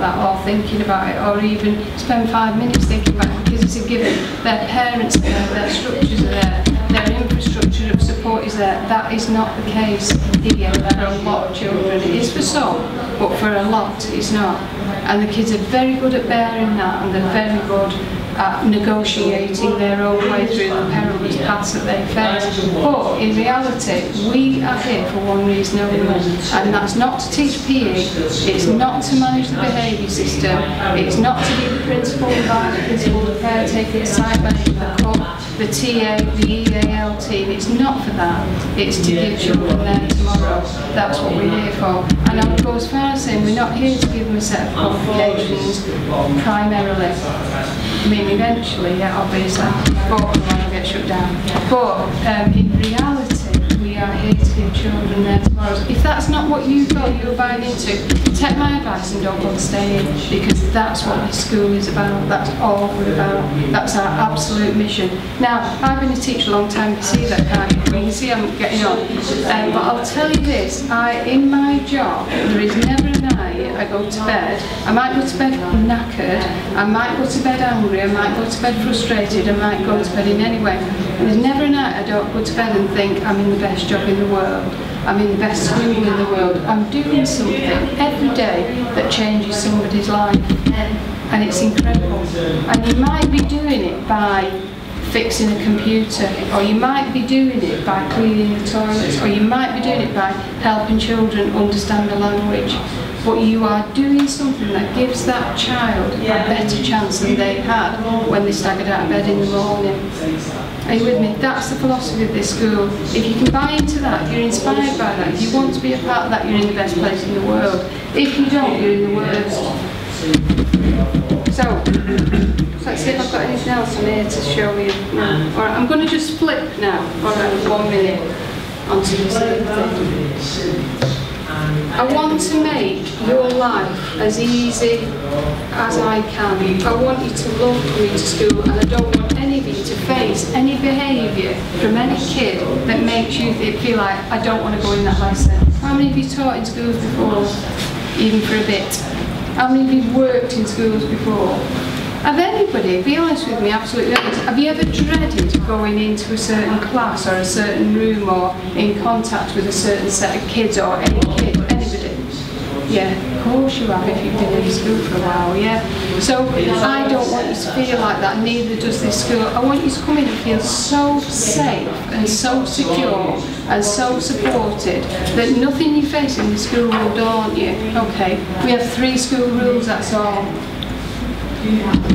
that, or thinking about it, or even spend 5 minutes thinking about it, because it's a given. Their parents are there, their structures are there, their infrastructure of support is there. That is not the case here for a lot of children. It is for some, but for a lot it's not. And the kids are very good at bearing that, and they're very good at negotiating their own way through the perilous paths that they face. But in reality, we are here for one reason only, and that's not to teach PE, it's not to manage the behaviour system, it's not to be the principal, the vice principal, the caretaker, the site manager, the cook, the TA, the EAL team. It's not for that, it's to give children their tomorrow. That's what we're here for. And I would go as far as saying we're not here to give them a set of qualifications primarily. I mean, eventually, yeah, obviously, but otherwise I'll get shut down. But in reality, we are here to give children their tomorrows. If that's not what you thought you were buying into, take my advice and don't bother staying, because that's what this school is about. That's all we're about. That's our absolute mission. Now, I've been a teacher a long time. You see that, can't you? You can see I'm getting on. But I'll tell you this: in my job, there is never a night I go to bed. I might go to bed knackered. I might go to bed angry. I might go to bed frustrated. I might go to bed in any way. There's never a night I don't go to bed and think I'm in the best job in the world. I'm in the best school in the world. I'm doing something every day that changes somebody's life, and it's incredible. And you might be doing it by fixing a computer, or you might be doing it by cleaning the toilets, or you might be doing it by helping children understand the language. But you are doing something that gives that child a better chance than they had when they staggered out of bed in the morning. Are you with me? That's the philosophy of this school. If you can buy into that, if you're inspired by that, if you want to be a part of that, you're in the best place in the world. If you don't, you're in the worst. So let's see if I've got anything else on here to show you. No. Alright, I'm going to just flip now, alright, 1 minute, onto the same thing. I want to make your life as easy as I can. I want you to love coming to school, and I don't want any of you to face any behaviour from any kid that makes you feel like, I don't want to go in that lesson. How many of you taught in schools before, even for a bit? How many of you worked in schools before? Have anybody, be honest with me, absolutely honest, have you ever dreaded going into a certain class or a certain room or in contact with a certain set of kids, or any kid, anybody? Yeah, of course you have if you've been in school for a while, yeah. So I don't want you to feel like that, neither does this school. I want you to come in and feel so safe and so secure and so supported that nothing you face in the school will daunt you. Okay, we have 3 school rules, that's all.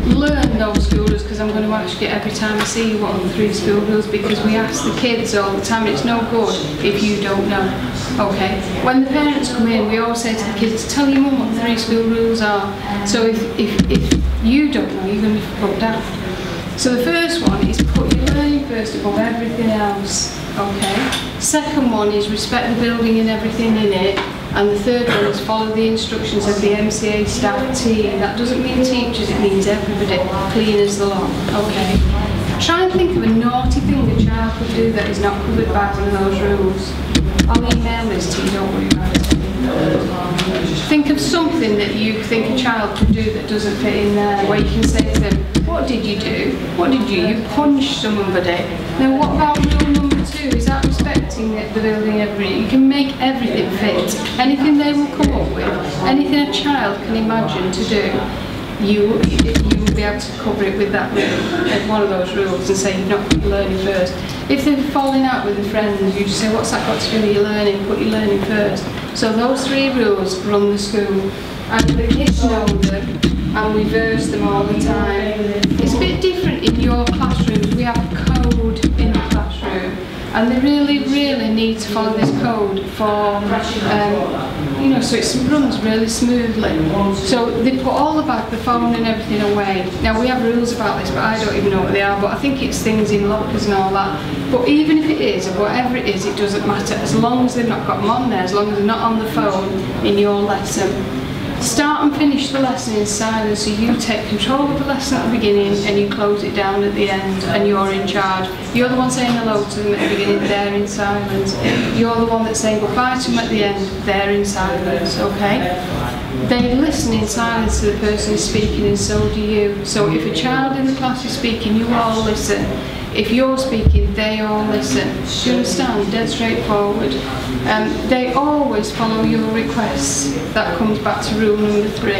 Learn those school rules, because I'm going to ask you every time I see you what are the 3 school rules, because we ask the kids all the time, and it's no good if you don't know. Okay, when the parents come in, we always say to the kids, tell your mum what the 3 school rules are. So if you don't know, you're going to be put down. So the first one is put your learning first above everything else. Okay. Second one is respect the building and everything in it. And the third one is follow the instructions of the MCA staff team. That doesn't mean teachers, it means everybody. Cleaners the lot. Okay. Try and think of a naughty thing a child could do that is not covered by one of those rules. I'll email this to you, don't worry about it. Think of something that you think a child could do that doesn't fit in there, where you can say to them, what did you do? What did you? You punched somebody. Now what about rule number 2? Is that respecting the building every? You can make everything fit. Anything they will come up with, anything a child can imagine to do, you will be able to cover it with that rule, one of those rules, and say you're not learning first. If they're falling out with their friends, you just say, what's that got to do with your learning? Put your learning first. So those 3 rules run the school, and the kids know them, and we verse them all the time. It's a bit different in your classrooms. We have code in the classroom, and they really, really need to follow this code for, so it runs really smoothly. So they put all the phone and everything away. Now we have rules about this, but I don't even know what they are, but I think it's things in lockers and all that. But even if it is, or whatever it is, it doesn't matter, as long as they've not got them on there, as long as they're not on the phone in your lesson. Start and finish the lesson in silence, so you take control of the lesson at the beginning and you close it down at the end, and you're in charge. You're the one saying hello to them at the beginning, they're in silence. You're the one that's saying goodbye to them at the end, they're in silence, okay? they listen in silence to the person who's speaking, and so do you. So if a child in the class is speaking, you all listen. If you're speaking, they all listen. Do you understand? Dead straightforward. They always follow your requests. That comes back to rule number 3.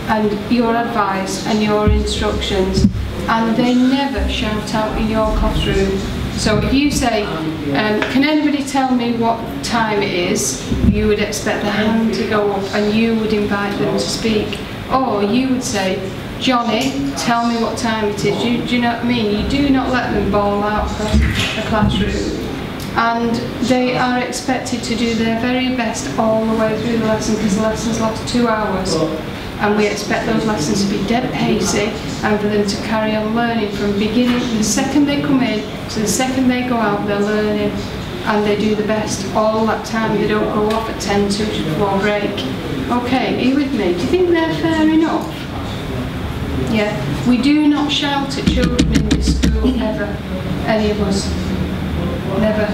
And your advice and your instructions. And they never shout out in your classroom. So if you say, can anybody tell me what time it is, you would expect the hand to go up and you would invite them to speak. Or you would say, Johnny, tell me what time it is. Do you know what I mean? You do not let them bawl out across a classroom. And they are expected to do their very best all the way through the lesson, because the lessons last 2 hours. And we expect those lessons to be dead pacey and for them to carry on learning from beginning, the second they come in to the second they go out, they're learning, and they do the best all that time. They don't go off at 10 to before break. Okay, are you with me? Do you think they're fair enough? Yeah, we do not shout at children in this school ever, any of us, never.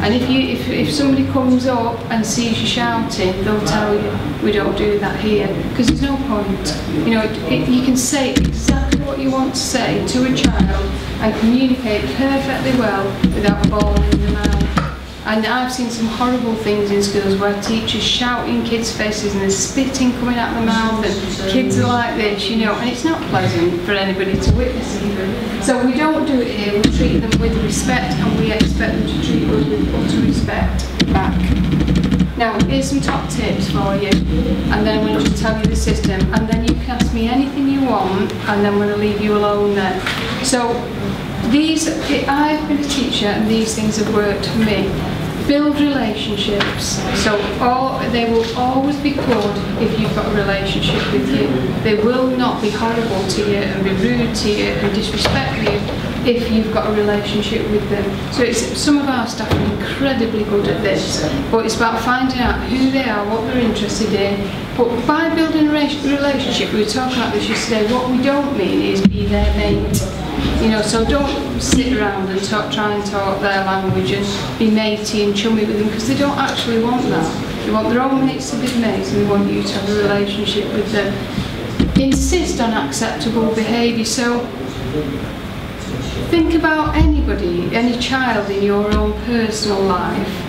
And if somebody comes up and sees you shouting, they'll tell you, we don't do that here, because there's no point. You know, you can say exactly what you want to say to a child and communicate perfectly well without bawling them out. And I've seen some horrible things in schools where teachers shout in kids' faces and there's spitting coming out of the mouth and kids are like this, you know, and it's not pleasant for anybody to witness even. So we don't do it here, we treat them with respect and we expect them to treat us with utter respect back. Now, here's some top tips for you, and then I'm going to just tell you the system, and then you can ask me anything you want, and then I'm going to leave you alone then. So, I've been a teacher and these things have worked for me. Build relationships. So they will always be good if you've got a relationship with you. They will not be horrible to you and be rude to you and disrespect you if you've got a relationship with them. So some of our staff are incredibly good at this, but it's about finding out who they are, what they're interested in. But by building a relationship, we were talking about this yesterday, what we don't mean is be their mate. You know, so don't sit around and try and talk their language and be matey and chummy with them, because they don't actually want that. They want their own mates to be mates and they want you to have a relationship with them. Insist on acceptable behaviour. So think about anybody, any child in your own personal life,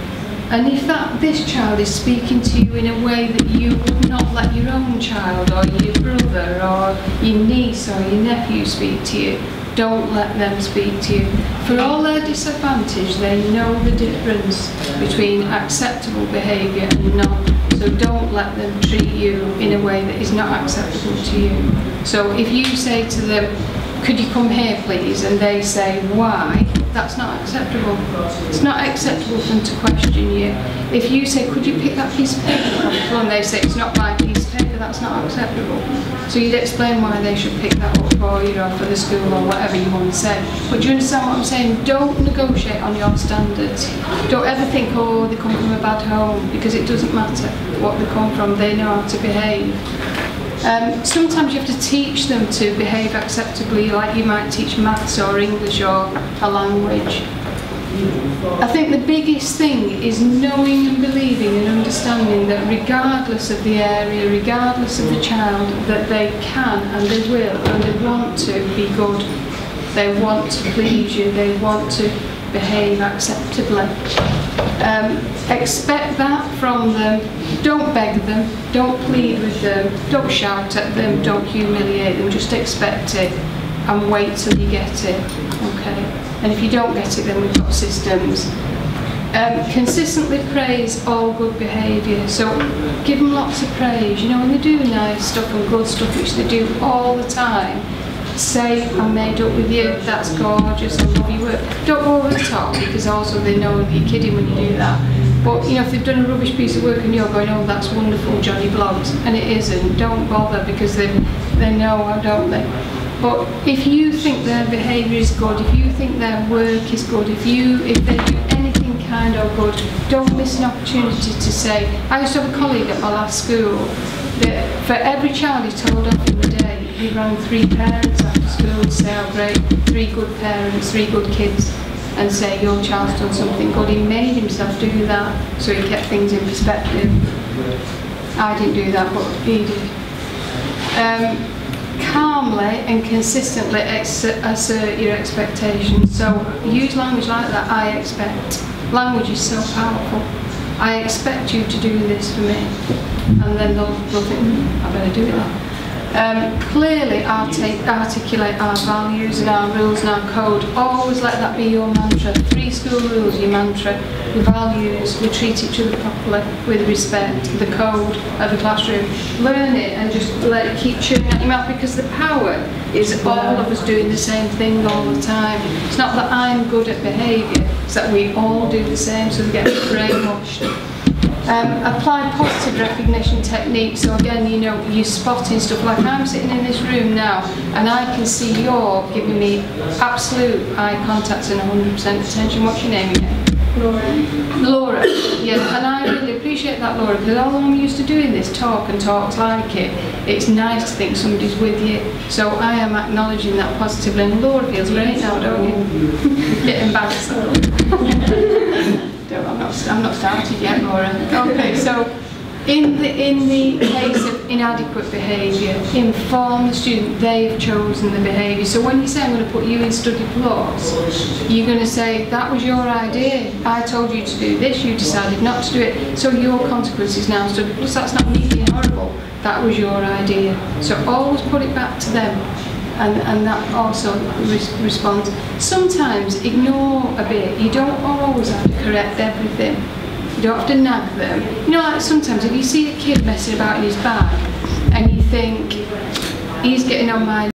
and if this child is speaking to you in a way that you would not let your own child or your brother or your niece or your nephew speak to you, don't let them speak to you. For all their disadvantage, they know the difference between acceptable behaviour and not. So don't let them treat you in a way that is not acceptable to you. So if you say to them, could you come here please, and they say why, that's not acceptable. It's not acceptable for them to question you. If you say, could you pick that piece of paper from the floor, and they say it's not my piece of paper, that's not acceptable. So you'd explain why they should pick that up for you or for the school or whatever you want to say. But do you understand what I'm saying? Don't negotiate on your standards. Don't ever think, oh, they come from a bad home, because it doesn't matter what they come from, they know how to behave. Sometimes you have to teach them to behave acceptably, like you might teach maths or English or a language. I think the biggest thing is knowing and believing and understanding that regardless of the area, regardless of the child, that they can and they will and they want to be good. They want to please you, they want to behave acceptably. Expect that from them. Don't beg them, don't plead with them, don't shout at them, don't humiliate them, just expect it and wait till you get it. Okay? And if you don't get it, then we've got systems. Consistently praise all good behaviour. So give them lots of praise. You know, when they do nice stuff and good stuff, which they do all the time, say, I'm made up with you, that's gorgeous, I love your work. Don't go over the top, because also they know you're kidding when you do that. But you know, if they've done a rubbish piece of work and you're going, oh, that's wonderful, Johnny Blogs, and it isn't, don't bother, because they know, don't they? But if you think their behaviour is good, if you think their work is good, if they do anything kind of good, don't miss an opportunity to say. I used to have a colleague at my last school that for every child he told off in the day, he rang 3 parents after school to say, oh great, 3 good parents, 3 good kids, and say your child's done something good. He made himself do that, so he kept things in perspective. I didn't do that, but he did. Calmly and consistently assert your expectations. So use language like that. I expect. Language is so powerful. I expect you to do this for me, and then they'll think, I better do it now. Clearly articulate our values and our rules and our code. Always let that be your mantra. 3 school rules, your mantra. Your values, we treat each other properly, with respect. The code of the classroom. Learn it and just let it keep churning at your mouth, because the power is all of us doing the same thing all the time. It's not that I'm good at behaviour, it's that we all do the same, so we get brainwashed. Apply positive recognition techniques. So again, you know, you're spotting stuff. Like I'm sitting in this room now and I can see you're giving me absolute eye contact and 100% attention. What's your name again? Laura. Yeah, and I really appreciate that, Laura, because although I'm used to doing this talk and talks like it, it's nice to think somebody's with you. So I am acknowledging that positively, and Laura feels great now, don't you? Get embarrassed. I'm not started yet, Laura. Okay, so in the case of inadequate behaviour, inform the student they've chosen the behaviour. So when you say I'm going to put you in study plus, you're going to say that was your idea. I told you to do this, you decided not to do it. So your consequence is now study plus. That's not me being horrible. That was your idea. So always put it back to them. And that also responds. Sometimes ignore a bit. You don't always have to correct everything. You don't have to nag them. You know, like sometimes if you see a kid messing about in his bag and you think, he's getting on my